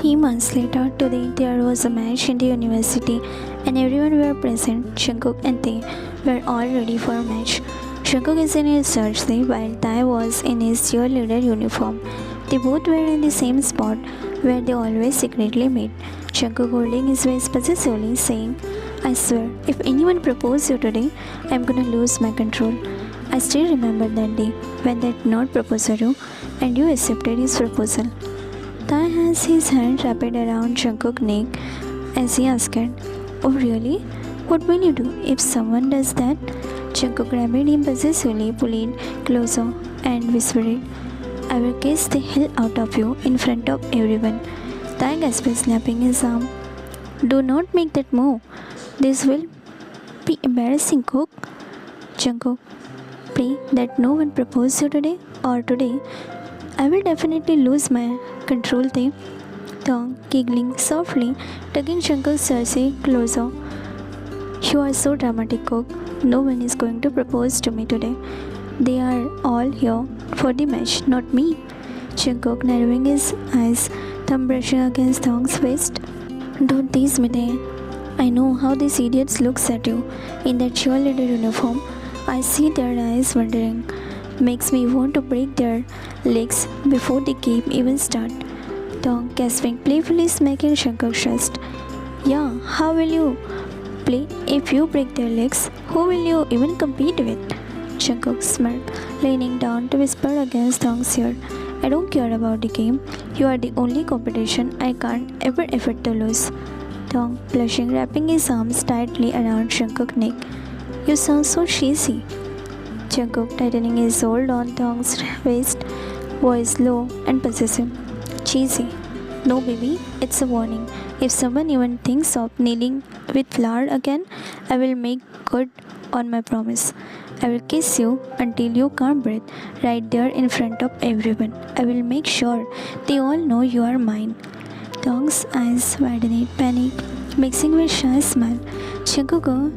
3 months later, today there was a match in the university and everyone were present. Jungkook and Tae were all ready for a match. Jungkook is in his jersey while Tae was in his cheerleader uniform. They both were in the same spot where they always secretly meet. Jungkook holding his waist possessively saying, I swear, if anyone proposes you today, I'm gonna lose my control. I still remember that day when that not proposed you and you accepted his proposal. Tae has his hand wrapped around Jungkook's neck as he asked, oh really? What will you do if someone does that? Jungkook grabbed him possessively, pulled closer and whispered, I will kiss the hell out of you in front of everyone. Tae gasped, slapping his arm. Do not make that move. This will be embarrassing, Cook. Jungkook, pray that no one proposes you today or today. I will definitely lose my control there. Tae, giggling softly, tugging Jungkook's jersey closer. You are so dramatic, Cook. No one is going to propose to me today. They are all here for the match, not me. Jungkook narrowing his eyes, thumb brushing against Tae's waist. Don't tease me there. I know how these idiots looks at you in that cheerleader uniform. I see their eyes wandering. Makes me want to break their legs before the game even start. Tae gasping, playfully smacking Jungkook's chest. Yeah, how will you play if you break their legs? Who will you even compete with? Jungkook smirked, leaning down to whisper against Tae's ear. I don't care about the game. You are the only competition I can't ever afford to lose. Tae, blushing, wrapping his arms tightly around Jungkook's neck. You sound so cheesy. Jungkook tightening his hold on Tae's waist, voice low and possessive. Cheesy. No baby, it's a warning. If someone even thinks of kneeling with flour again, I will make good on my promise. I will kiss you until you can't breathe, right there in front of everyone. I will make sure they all know you are mine. Tae's eyes widened, panic, mixing with shy smile. Jungkook,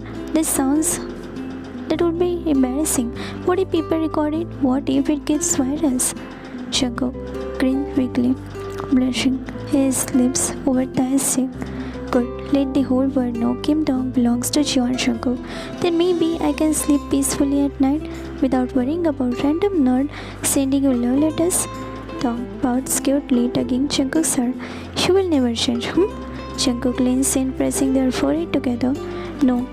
that would be embarrassing. What if people record it? What if it gets viral? Jungkook grinned weakly, blushing his lips over Tae's cheek. Good, let the whole world know Kim Dong belongs to Jeon Jungkook. Then maybe I can sleep peacefully at night without worrying about random nerd sending you love letters. Tae bowed cutely, tugging Jungkook's hair. You will never change, Jungkook leans in, pressing their forehead together. No,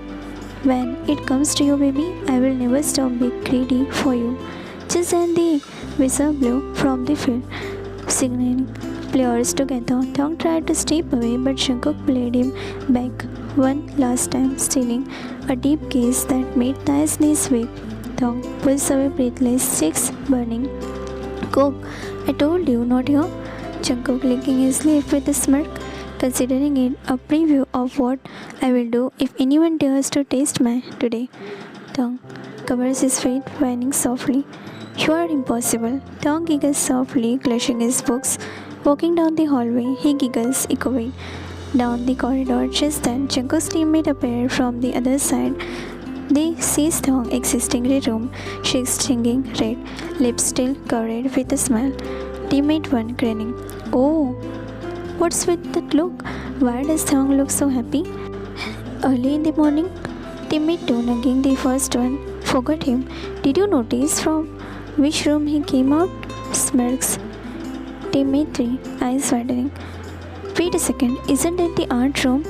when it comes to you, baby, I will never stop being greedy for you. Just then the whistle blew from the field, signaling players together. Tae tried to step away, but Jungkook played him back one last time, stealing a deep kiss that made Tae's knees weak. Tae pulls away breathless, cheeks burning. Cook, I told you, not here. Jungkook licking his lip with a smirk, considering it a preview of what I will do if anyone dares to taste my today. Tae covers his face, whining softly. You are impossible. Tae giggles softly, clutching his books. Walking down the hallway, he giggles, echoing down the corridor. Just then, Jungkook's teammate appeared from the other side. They see Tae exiting the room, cheeks stinging red, lips still covered with a smile. Teammate 1 grinning. Oh, what's with that look? Why does Tae look so happy? Early in the morning, teammate 2 nagging the first one. Forgot him. Did you notice from which room he came out? Smirks. Teammate 3, eyes widening. Wait a second, isn't that the art room?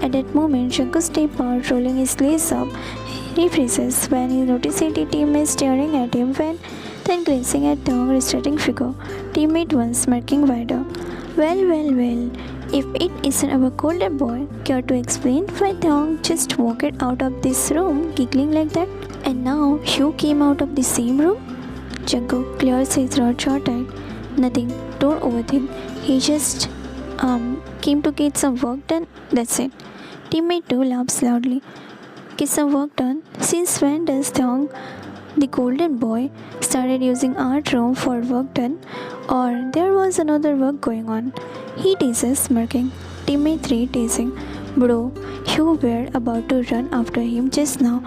At that moment, Jungkook stepped out, rolling his sleeves up. He freezes when he notices the teammate staring at him, then glancing at Tae's retreating figure. Teammate 1 smirking wider. Well, if it isn't our golden boy, care to explain why Tae just walked out of this room giggling like that? And now you came out of the same room? Jungkook clears his throat short-eyed. Nothing, don't overthink. He just came to get some work done, that's it. Teammate 2 laughs loudly. Get some work done? Since when does Tae, the golden boy, started using art room for work done? Or there was another work going on? He teases, smirking. Teammate 3 teasing. Bro, you were about to run after him just now.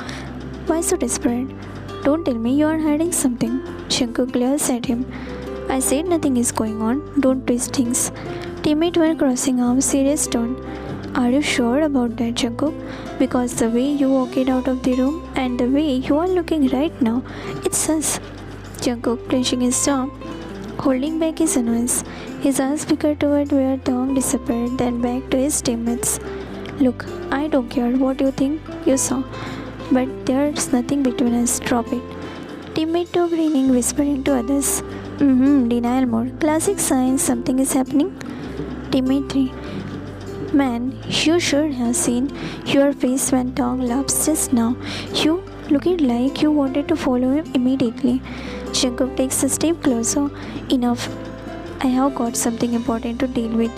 Why so desperate? Don't tell me you are hiding something. Jungkook glares at him. I said nothing is going on. Don't twist things. Teammate 1 crossing arms, serious tone. Are you sure about that, Jungkook? Because the way you walked out of the room and the way you are looking right now, it's sus. Jungkook clenching his jaw, holding back his annoyance. His eyes flickered toward where Dong disappeared, then back to his teammates. Look, I don't care what you think you saw, but there's nothing between us. Drop it. Teammate 2 grinning, whispering to others. Denial mode. Classic sign something is happening. Teammate 3. Man, you should have seen your face when Tong laughs just now. You looked like you wanted to follow him immediately. Jungkook takes a step closer. Enough. I have got something important to deal with.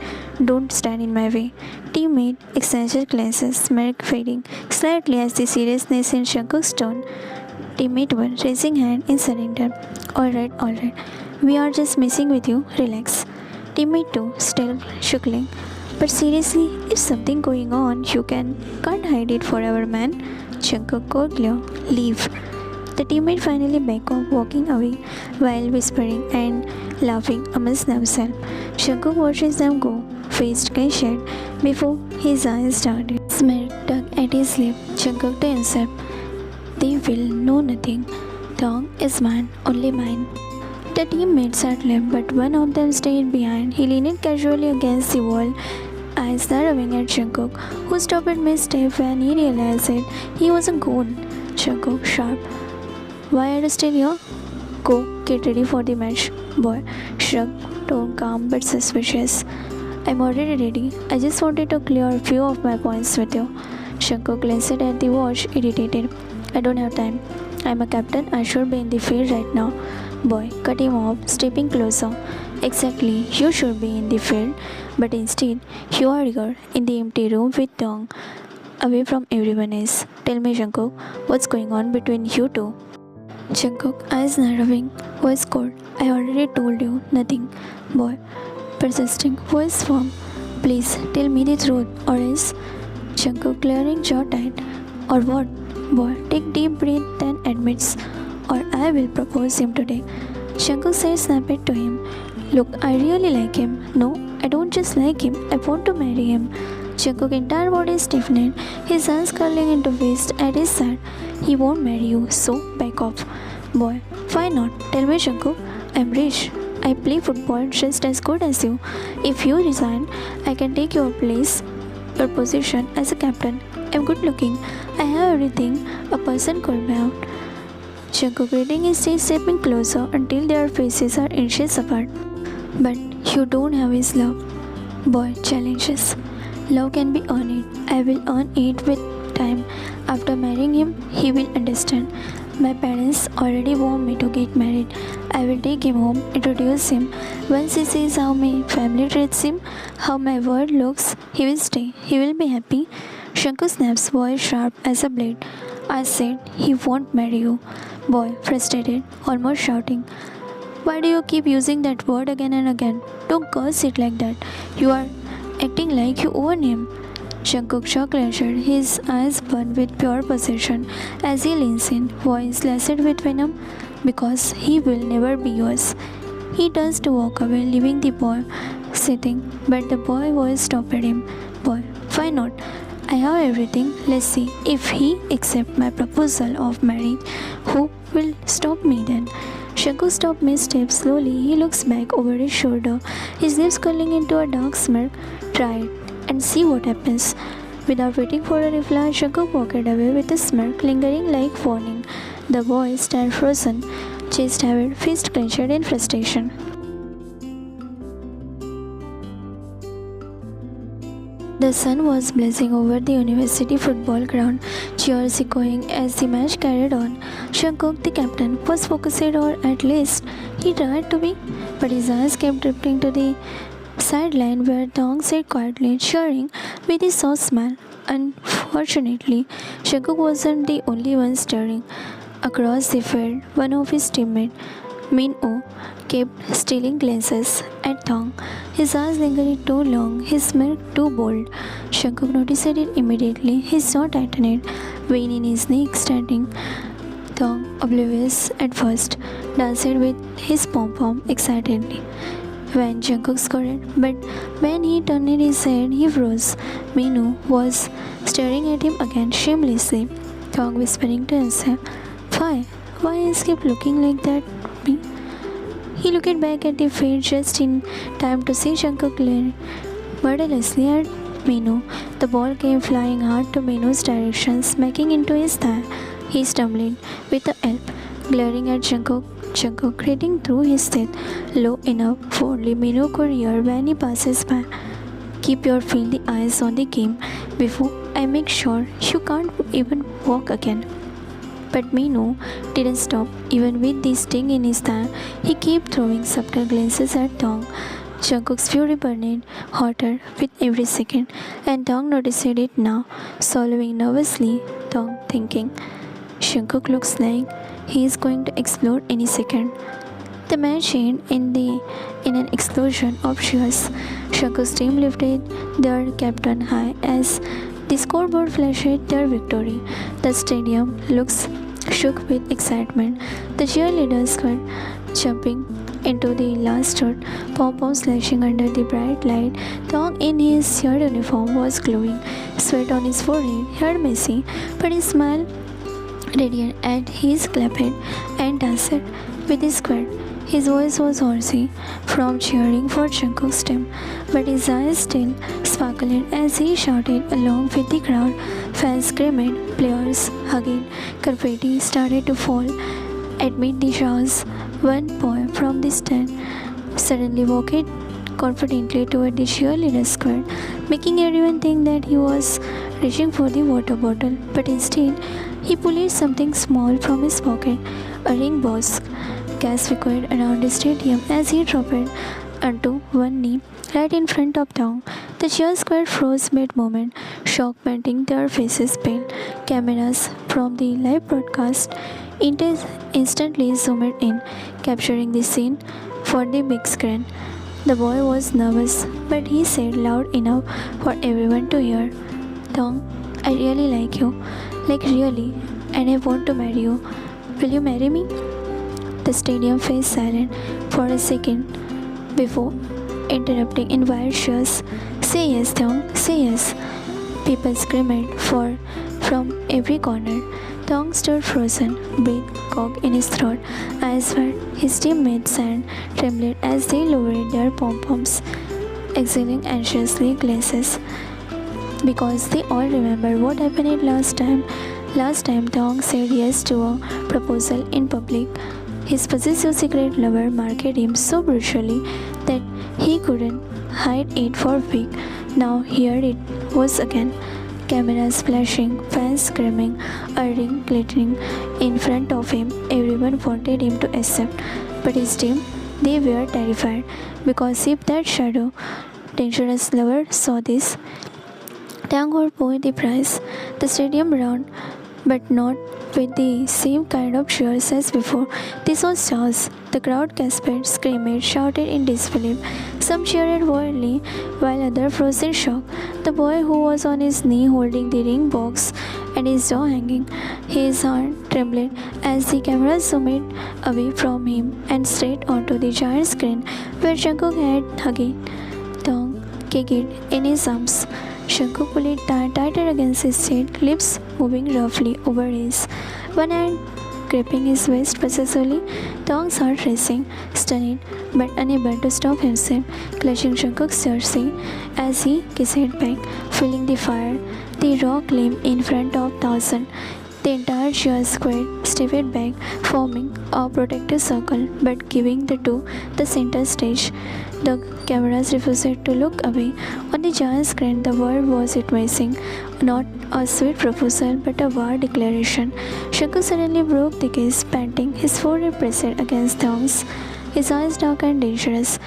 Don't stand in my way. Teammate exchanges glances, smirk fading slightly as the seriousness in Jungkook's tone. Teammate 1 raising hand in surrender. Alright. We are just messing with you. Relax. Teammate 2 still chuckling. But seriously, if something going on, you can't hide it forever, man. Jungkook cordially, leave. The teammate finally back off, walking away while whispering and laughing amongst themselves. Jungkook watches them go, face clenched before his eyes started. Smirk tugged at his lip. Jungkook to himself, they will know nothing. Dong is mine, only mine. The teammates had left, but one of them stayed behind. He leaned casually against the wall, eyes narrowing at Jungkook, who stopped mid-step when he realized that he was a goon. Jungkook, sharp. Why are you still here? Go, get ready for the match. Boy, shrugged, tone calm but suspicious. I'm already ready. I just wanted to clear a few of my points with you. Jungkook glanced at the watch, irritated. I don't have time. I'm a captain. I should be in the field right now. Boy, cut him off, stepping closer. Exactly, you should be in the field, but instead, you are here in the empty room with Dong, away from everyone else. Tell me, Jungkook, what's going on between you two? Jungkook, eyes narrowing, voice cold. I already told you, nothing. Boy, persisting, voice firm. Please, tell me the truth, or else. Jungkook, clearing jaw tight. Or what? Boy, take deep breath, then admits. Or I will propose him today. Jungkook said snapped to him. Look, I really like him. No, I don't just like him. I want to marry him. Jungkook's entire body stiffened, his hands curling into fist at his side. He won't marry you, so back off. Boy, why not? Tell me, Jungkook. I'm rich. I play football just as good as you. If you resign, I can take your place, your position as a captain. I'm good looking. I have everything a person could have. Jungkook reading his stage, stepping closer until their faces are inches apart. But you don't have his love. Boy challenges. Love can be earned. I will earn it with time. After marrying him, he will understand. My parents already want me to get married. I will take him home, introduce him. Once he sees how my family treats him, how my world looks, he will stay. He will be happy. Jungkook snaps, voice sharp as a blade. I said he won't marry you. Boy, frustrated, almost shouting. Why do you keep using that word again and again? Don't curse it like that. You are acting like you own him. Jungkook jaw clenched, his eyes burn with pure possession as he leans in, voice laced with venom, because he will never be yours. He turns to walk away, leaving the boy sitting, but the boy voice stopped him. Boy, why not? I have everything. Let's see if he accepts my proposal of marriage. Who will stop me then? Jungkook stopped mid-step slowly. He looks back over his shoulder, his lips curling into a dark smirk. Try it and see what happens. Without waiting for a reply, Jungkook walked away with a smirk lingering like warning. The boy stand frozen, chest heaved, fist clenched in frustration. The sun was blazing over the university football ground, cheers echoing as the match carried on. Jungkook, the captain, was focused, or at least he tried to be, but his eyes kept drifting to the sideline where Dong sat quietly, cheering with a soft smile. Unfortunately, Jungkook wasn't the only one staring. Across the field, one of his teammates, Min-oh, kept stealing glances at Dong. His eyes lingered too long, his smirk too bold. Jungkook noticed it immediately. His jaw tightened, vein in his neck standing. Dong, oblivious at first, danced with his pom-pom excitedly. when Jungkook scored, but when he turned his head, he froze. Minu was staring at him again shamelessly, Thong whispering to himself, Why? Why is he looking like that? Me? He looked back at the feed just in time to see Jungkook glare murderously at Minu. The ball came flying hard to Minu's direction, smacking into his thigh. He stumbled with a yelp, glaring at Jungkook gritting through his teeth, low enough for only Minu could hear when he passes by. Keep your filthy eyes on the game before I make sure you can't even walk again. But Minu didn't stop. Even with the sting in his thigh, he kept throwing subtle glances at Thong. Jungkook's fury burned hotter with every second, and Thong noticed it now, swallowing nervously. Thong thinking, Jungkook looks like he is going to explode any second. The match ended in an explosion of cheers. Jungkook's team lifted their captain high as the scoreboard flashed their victory. The stadium shook with excitement. The cheerleaders were jumping into the last shot, pom-poms flashing under the bright light. Thong in his shirt uniform was glowing, sweat on his forehead, hair messy, but his smile radiant, and he clapped and danced with his squad. His voice was hoarse from cheering for Jungkook's team, but his eyes still sparkled as he shouted along with the crowd. Fans screamed, players hugged, confetti started to fall amid the showers. One boy from the stand suddenly walked confidently toward the cheerleader squad, making everyone think that he was reaching for the water bottle, but instead he pulled something small from his pocket, a ring box. Gas echoed around the stadium as he dropped onto one knee right in front of Thong. The cheer squad froze mid-moment, shock painting their faces pale. Cameras from the live broadcast instantly zoomed in, capturing the scene for the big screen. The boy was nervous, but he said loud enough for everyone to hear, Thong, I really like you. Like really, and I want to marry you. Will you marry me? The stadium fell silent for a second before interrupting in wild cheers. Say yes, Thong, say yes. People screamed from every corner. Thong stood frozen, breath caught in his throat, eyes wet. His teammates and trembled as they lowered their pom-poms, exhaling anxiously glances, because they all remember what happened last time. Last time Thong said yes to a proposal in public. His possessive secret lover marked him so brutally that he couldn't hide it for a week. Now here it was again. Cameras flashing, fans screaming, a ring glittering in front of him. Everyone wanted him to accept, but his team, they were terrified, because if that shadow, dangerous lover saw this, Thong would pay the price. The stadium round, but not with the same kind of cheers as before. This was chaos. The crowd gasped, screamed, shouted in disbelief. Some cheered wildly, while others froze in shock. The boy who was on his knee holding the ring box and his jaw hanging, his hand trembled as the camera zoomed away from him and straight onto the giant screen where Jungkook had hugged Thong, kicked in his arms. Jungkook pulled it tighter against his chest, lips moving roughly over his one hand gripping his waist possessively. Thong's heart racing, stunned but unable to stop himself, clutching Jungkook's jersey as he kissed back, feeling the fire, the raw gleam in front of thousands. The entire cheer squad stepped back, forming a protective circle but giving the two the center stage. The cameras refused to look away. On the giant screen, the world was witnessing not a sweet proposal but a war declaration. Jungkook suddenly broke the kiss, panting, his forehead pressed against Thong's, his eyes dark and dangerous.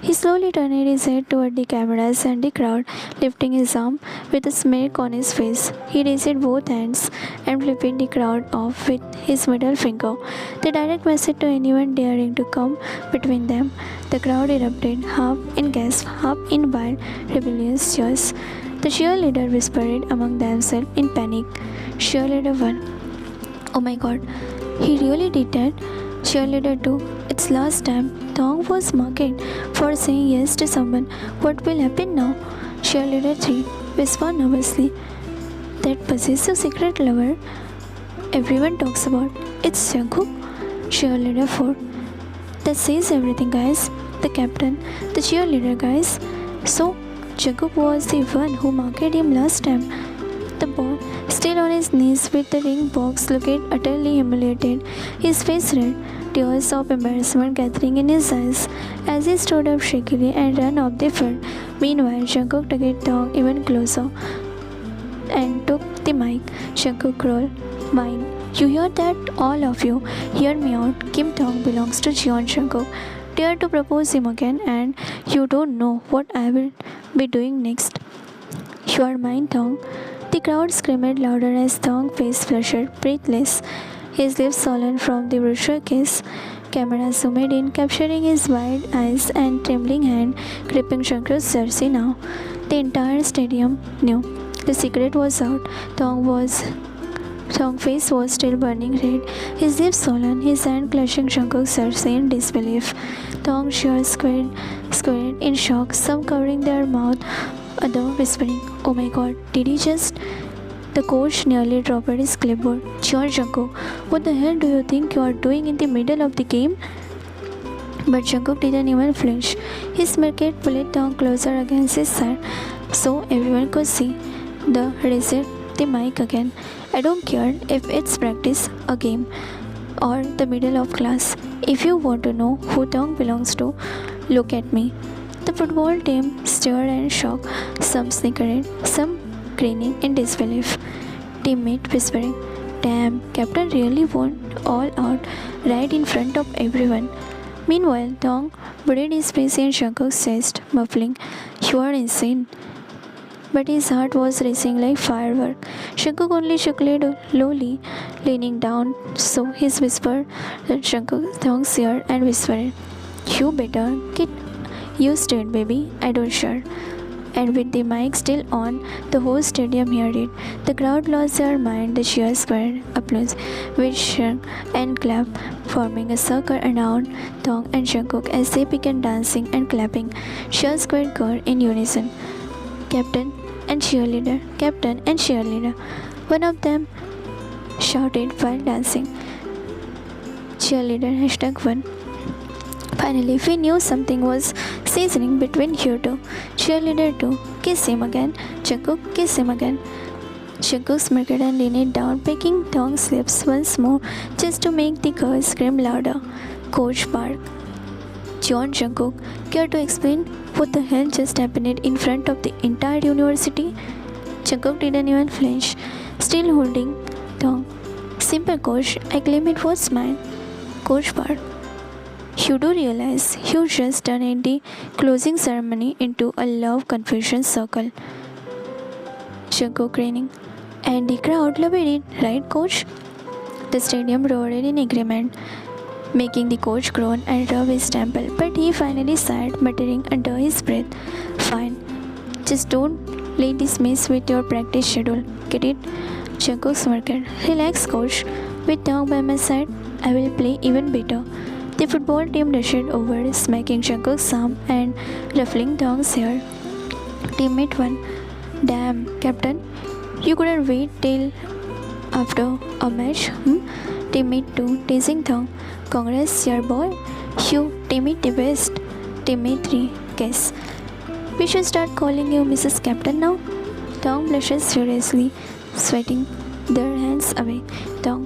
He slowly turned his head toward the cameras and the crowd, lifting his arm with a smirk on his face. He raised both hands and flipped the crowd off with his middle finger. The direct message to anyone daring to come between them. The crowd erupted, half in gasp, half in wild, rebellious cheers. The cheerleader whispered among themselves in panic. Cheerleader 1. Oh my god, he really did that? Cheerleader 2. It's last time. Thong was mocked for saying yes to someone. What will happen now? Cheerleader 3 whispered nervously. That possessive secret lover everyone talks about. It's Jungkook. Cheerleader 4. That says everything, guys. The captain, the cheerleader, guys. So, Jungkook was the one who mocked him last time. The boy, still on his knees with the ring box, looked utterly humiliated, his face red, tears of embarrassment gathering in his eyes as he stood up shakily and ran off the field. Meanwhile, Jungkook took Thong even closer and took the mic. Jungkook rolled, "Mine. You hear that? All of you. Hear me out. Kim Thong belongs to Jeon Jungkook. Dare to propose him again, and you don't know what I will be doing next. You are mine, Thong." The crowd screamed louder as Thong's face flushed, breathless, his lips swollen from the brutal kiss. Camera zoomed in, capturing his wide eyes and trembling hand gripping Jungkook's jersey now. The entire stadium knew the secret was out. Thong's face was still burning red, his lips swollen, his hand clutching Jungkook's jersey in disbelief. Thong's ears squared in shock, some covering their mouth, others whispering, "Oh my god, did he just..." The coach nearly dropped his clipboard. "Jeon Jungkook, what the hell do you think you are doing in the middle of the game?" But Jungkook didn't even flinch. He smirked, pulled Thong closer against his side so everyone could see. Raised the mic again. "I don't care if it's practice, a game, or the middle of class. If you want to know who Thong belongs to, look at me." The football team stared in shock, some snickered, some grinning in disbelief. Teammate whispering, "Damn, Captain really went all out right in front of everyone." Meanwhile, Thong buried his face in Jungkook's chest, muffling, "You are insane." But his heart was racing like firework. Jungkook only chuckled lowly, leaning down, so he whispered at Thong's ear and whispered, "You better get used to it, baby. I don't sure." And with the mic still on, the whole stadium heard it. The crowd lost their mind, the cheers squared, applause, which shrank and clapped, forming a circle around Thong and Jungkook as they began dancing and clapping. Cheers squared chord in unison. "Captain and cheerleader, captain and cheerleader," one of them shouted while dancing. Cheerleader #1. Finally, we knew something was seasoning between you two. Cheerleader 2, "Kiss him again. Jungkook, kiss him again." Jungkook smirked and leaned down, picking Thong's lips once more just to make the girl scream louder. Coach barked, "Jeon Jungkook, care to explain what the hell just happened in front of the entire university?" Jungkook didn't even flinch, still holding Thong. "Simple, coach. I claim it was mine." Coach barked, "You do realize you just turned the closing ceremony into a love confession circle?" Jungkook grinning, "And the crowd loved it, right, coach?" The stadium roared in agreement, making the coach groan and rub his temple, but he finally sighed, muttering under his breath, "Fine. Just don't let this mess with your practice schedule. Get it?" Jungkook smirked, "Relax, coach. With Thong by my side, I will play even better." The football team rushed over, smacking Jungkook's arm and ruffling Thong's hair. Teammate 1, "Damn, Captain, you couldn't wait till after a match, Teammate 2, teasing Thong, "Congrats, your boy. You teammate the best." Teammate 3, "Guess we should start calling you Mrs. Captain now." Thong blushes furiously, sweating their hands away. Thong,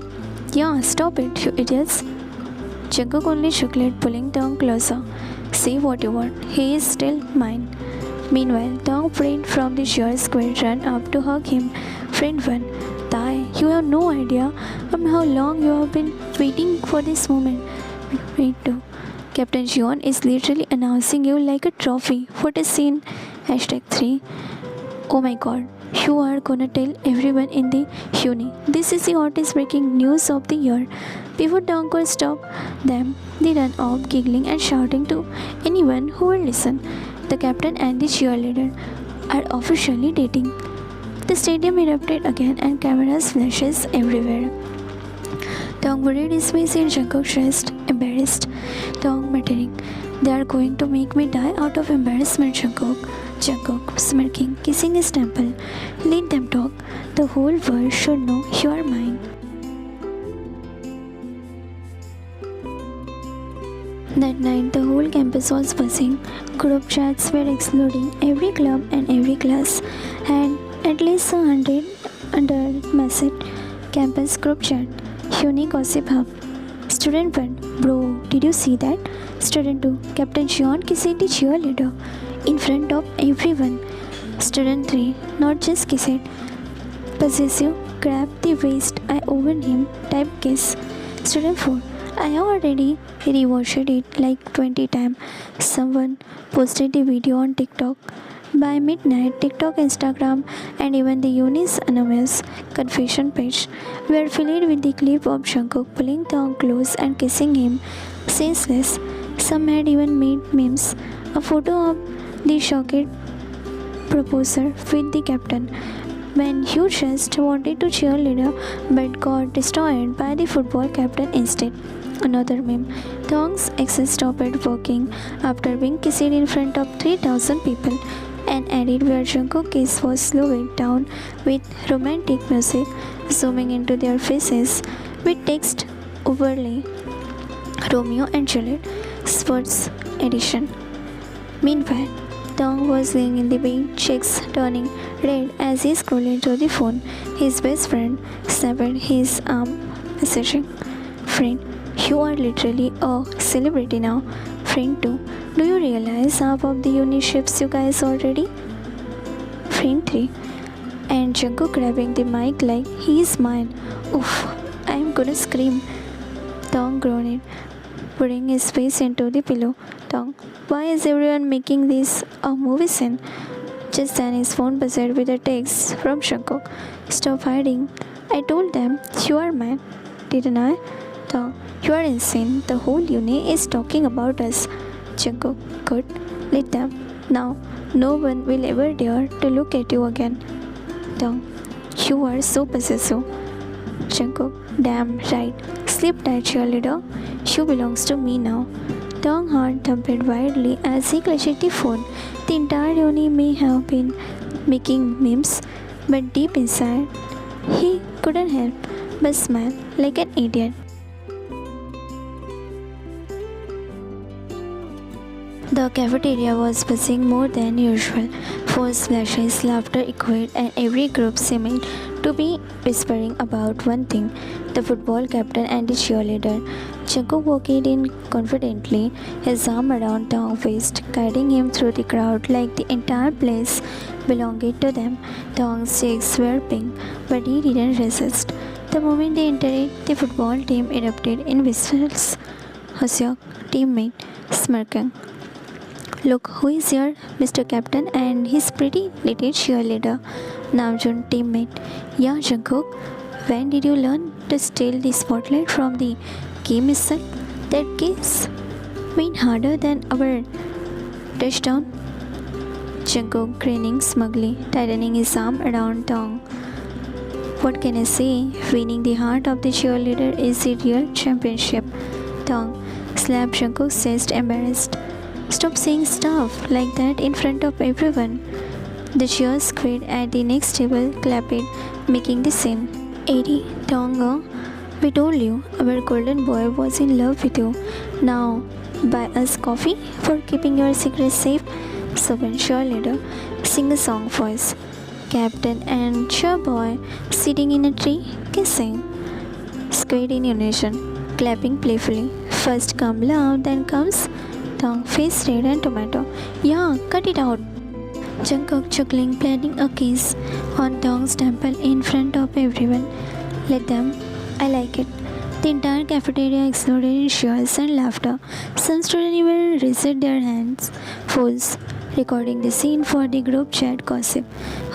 "Yeah, stop it, you idiots." Jungkook only chuckled, pulling Thong closer. "Say what you want. He is still mine." Meanwhile, Thong freed from the cheer square, ran up to hug him. Friend 1, "Tai, you have no idea how long you have been waiting for this moment." Friend 2, "Captain Jeon is literally announcing you like a trophy. What a scene." #3, "Oh my god, you are gonna tell everyone in the uni. This is the hottest breaking news of the year." Before Thong could stop them, they ran off, giggling and shouting to anyone who would listen. The captain and the cheerleader are officially dating. The stadium erupted again and cameras flashes everywhere. Dong buried his face in Jungkook's chest, embarrassed. Dong muttering, "They are going to make me die out of embarrassment, Jungkook." Jungkook smirking, kissing his temple. "Let them talk. The whole world should know you are mine." That night, the whole campus was buzzing. Group chats were exploding. Every club and every class had at least 100 under message. Campus group chat. Uni gossip hub. Student 1, "Bro, did you see that?" Student 2, "Captain John kissed the cheerleader in front of everyone." Student 3, "Not just kissed, possessive, grab the waist, I own him, type kiss." Student 4, "I have already rewatched it like 20 times. Someone posted the video on TikTok." By midnight, TikTok, Instagram, and even the Uni's anonymous confession page were filled with the clip of Jungkook pulling Taeyong close and kissing him senseless. Some had even made memes. A photo of the shocked proposer with the captain, when Hugh just wanted to cheerleader but got destroyed by the football captain instead. Another meme. Taeyong's exes stopped working after being kissed in front of 3,000 people, and added where Jungkook's kiss was slowing down with romantic music zooming into their faces with text overlay. Romeo and Juliet Sports Edition. Meanwhile, Taeyong was laying in the bed, cheeks turning red as he scrolled through the phone. His best friend snapped his arm, messaging, "Friend, you are literally a celebrity now." Friend 2, "Do you realize half of the uni ships you guys already?" Friend 3, and Jungkook grabbing the mic like, "He's mine. Oof, I am gonna scream." Taeyong groaned, putting his face into the pillow. Taeyong, "Why is everyone making this a movie scene?" Just then his phone buzzed with a text from Jungkook. "Stop hiding. I told them you are mine, didn't I?" Taeyong, "You are insane. The whole uni is talking about us." Jungkook, "Good. Let them. Now, no one will ever dare to look at you again." Taeyong, "You are so possessive." Jungkook, "Damn right. Sleep tight, cheerleader. You belongs to me now." Taeyong's heart thumped wildly as he clutched the phone. The entire uni may have been making memes, but deep inside, he couldn't help but smile like an idiot. The cafeteria was buzzing more than usual. Phones flashes, laughter echoed, and every group seemed to be whispering about one thing: the football captain and the cheerleader. Jungkook walked in confidently, his arm around Taeyong's waist, guiding him through the crowd like the entire place belonged to them. Taeyong's cheeks were pink, but he didn't resist. The moment they entered, the football team erupted in whistles. Hoseok, teammate, smirking. "Look who is here, Mr. Captain and his pretty little cheerleader." Namjoon, teammate, "Yeah, Jungkook, when did you learn to steal the spotlight from the game missile? That kiss went harder than our touchdown." Jungkook grinning smugly, tightening his arm around Taeyong. "What can I say? Winning the heart of the cheerleader is the real championship." Taeyong slapped Jungkook's chest, embarrassed. "Stop saying stuff like that in front of everyone." The cheers squared at the next table, clapping, making the scene. "Eddie, Tonga, we told you our golden boy was in love with you. Now, buy us coffee for keeping your secret safe." Someone cheerleader, sing a song for us. Captain and cheerboy sitting in a tree, kissing. Squared in unison, clapping playfully. First come love, then comes Taeyong, face red and tomato. "Yeah, cut it out." Jungkook chuckling, planting a kiss on Taeyong's temple in front of everyone. "Let them. I like it." The entire cafeteria exploded in cheers and laughter. Some students even raised their hands. Fools, recording the scene for the group chat gossip.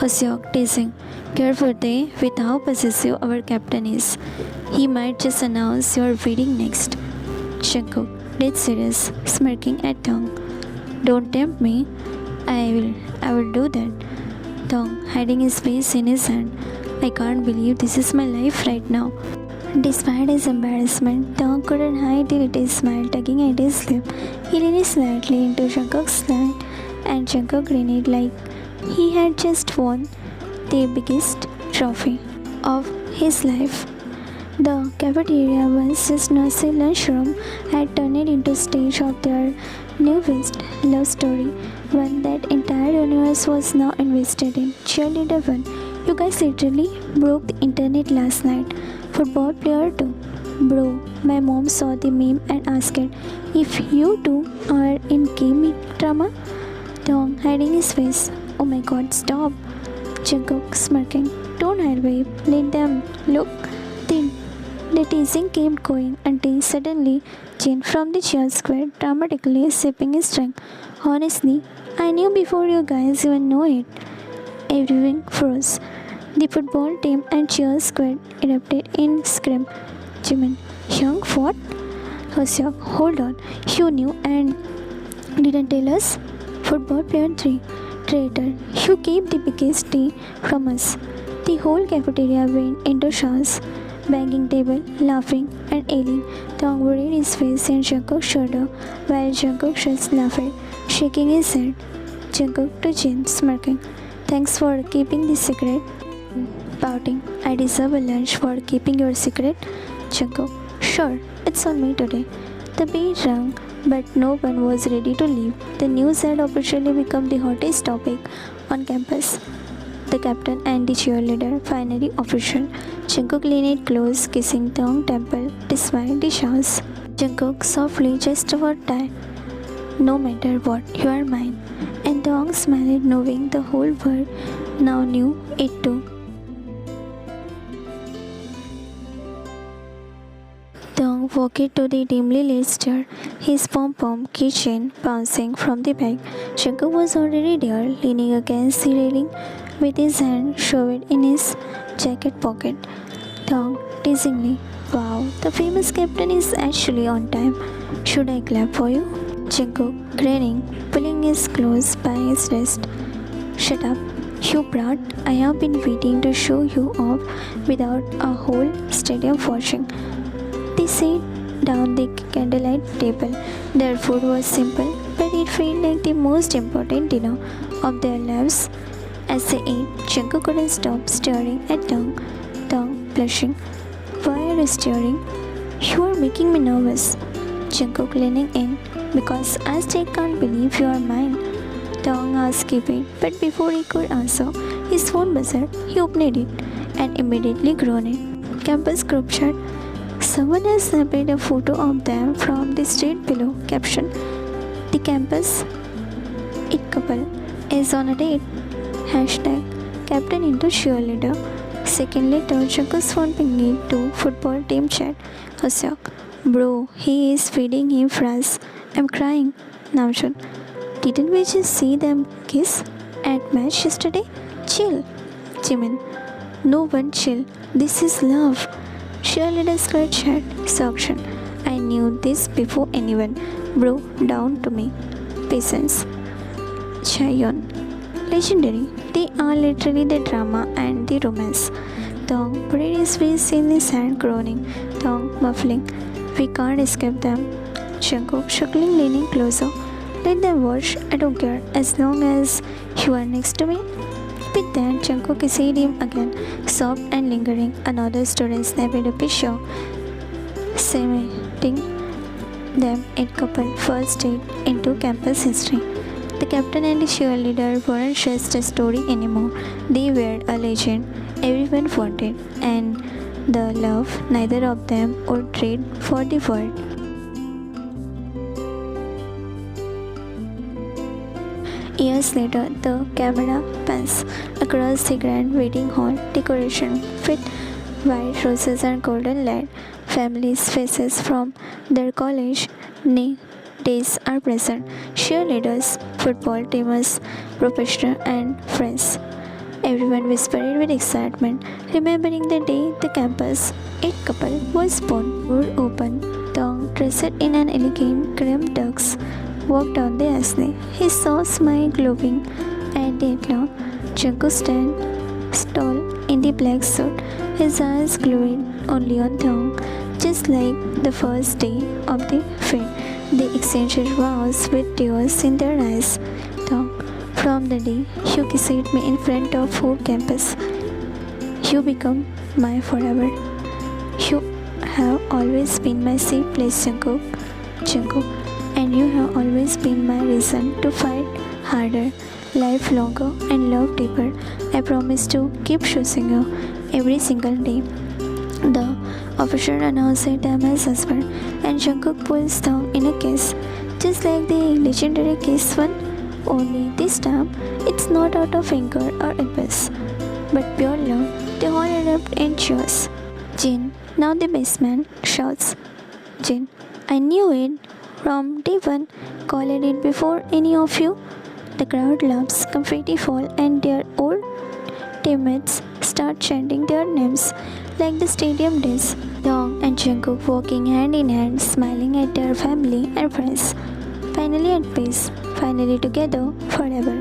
Hoseok teasing, "Careful with how possessive our captain is. He might just announce your wedding next." Jungkook, dead serious, smirking at Taeyong. "Don't tempt me. I will do that." Taeyong, hiding his face in his hand. "I can't believe this is my life right now." Despite his embarrassment, Dong couldn't hide the little smile tugging at his lip. He leaned slightly into Jungkook's lap, and Jungkook grinned like he had just won the biggest trophy of his life. The cafeteria, once just nursery lunchroom, had turned into stage of their newest love story, one that entire universe was now invested in. Cheerleader 1, you guys literally broke the internet last night. Football player 2, bro, my mom saw the meme and asked if you two are in gaming drama. Dong hiding his face. Oh my god, stop. Jungkook smirking. Don't hide, babe. Let them look. Then the teasing kept going until suddenly Jin from the cheer squad dramatically sipping his drink. Honestly, I knew before you guys even know it. Everyone froze. The football team and cheer squad erupted in scream. Jimin, Hyung, what? Hoseok, hold on. You knew and didn't tell us? Football player 3, traitor, you keep the biggest tea from us. The whole cafeteria went into showers, banging table, laughing, and yelling. Dong buried his face in Jungkook's shoulder while Jungkook just laughed, shaking his head. Jungkook to Jin, smirking. Thanks for keeping the secret. Pouting. I deserve a lunch for keeping your secret. Jungkook. Sure, it's on me today. The bell rang, but no one was ready to leave. The news had officially become the hottest topic on campus. The captain and the cheerleader finally official. Jungkook leaned close, kissing Dong temple despite the showers. Jungkook softly just about that. No matter what, you are mine. And Dong smiled, knowing the whole world now knew it too. Dong walked to the dimly lit stair, his pom-pom keychain bouncing from the back. Jungkook was already there, leaning against the railing with his hand shoved in his jacket pocket. Dong teasingly, wow, the famous captain is actually on time. Should I clap for you? Jungkook grinning, pulling his clothes by his wrist. Shut up, you brat. I have been waiting to show you off without a whole stadium watching. They sat down the candlelight table. Their food was simple, but it felt like the most important dinner of their lives. As they ate, Jungkook couldn't stop staring at Dong. Dong blushing. Why are you staring? You are making me nervous. Jungkook leaning in. Because I still can't believe you are mine. Dong asked Kibit, but before he could answer, his phone buzzed. He opened it and immediately groaned. Campus group chat. Someone has snapped a photo of them from the street below. Caption: The campus it couple is on a date. Hashtag captain into cheerleader. Second later, Jungkook's phone pinged to football team chat. Hoseok, bro, he is feeding him fries. I'm crying. Namjoon, didn't we just see them kiss at match yesterday? Chill. Jimin, no one chill. This is love. Cheerleader squad chat. Section. I knew this before anyone. Bro, down to me. Patience. Chaeyeon. Legendary. They are literally the drama and the romance. Dong buried his face in his hand, groaning. Dong muffling. We can't escape them. Jungkook chuckling, leaning closer. Let them watch. I don't care as long as you are next to me. With that, Jungkook kissed him again, soft and lingering. Another student snapped a picture, cementing them a couple first date into campus history. The captain and the cheerleader weren't just a story anymore. They were a legend everyone wanted, and the love neither of them would trade for the world. Years later, the camera pans across the grand wedding hall, decoration with white roses and golden light. Families' faces from their college days are present. Cheerleaders, football teamers, professors, and friends. Everyone whispered with excitement, remembering the day the campus it couple was born. Door open. Dong, dressed in an elegant cream tux, walked down the aisle. He saw smile glowing at the Jungkook stand tall in the black suit, his eyes glowing only on Thong. Just like the first day of the fair, they exchanged vows with tears in their eyes. Thong, from the day you kissed me in front of whole campus, you become my forever. You have always been my safe place, Jungkook. Jungkook, and you have always been my reason to fight harder, live longer, and love deeper. I promise to keep choosing you every single day. The officer announced that I'm his husband, and Jungkook pulls down in a kiss, just like the legendary kiss one. Only this time, it's not out of anger or impulse, but pure love. They all erupt in cheers. Jin, now the best man, shouts. Jin, I knew it from day one. Called it before any of you. The crowd laughs, confetti fall, and their old teammates start chanting their names like the stadium does. Dong and Jungkook walking hand in hand, smiling at their family and friends. Finally at peace, finally together forever.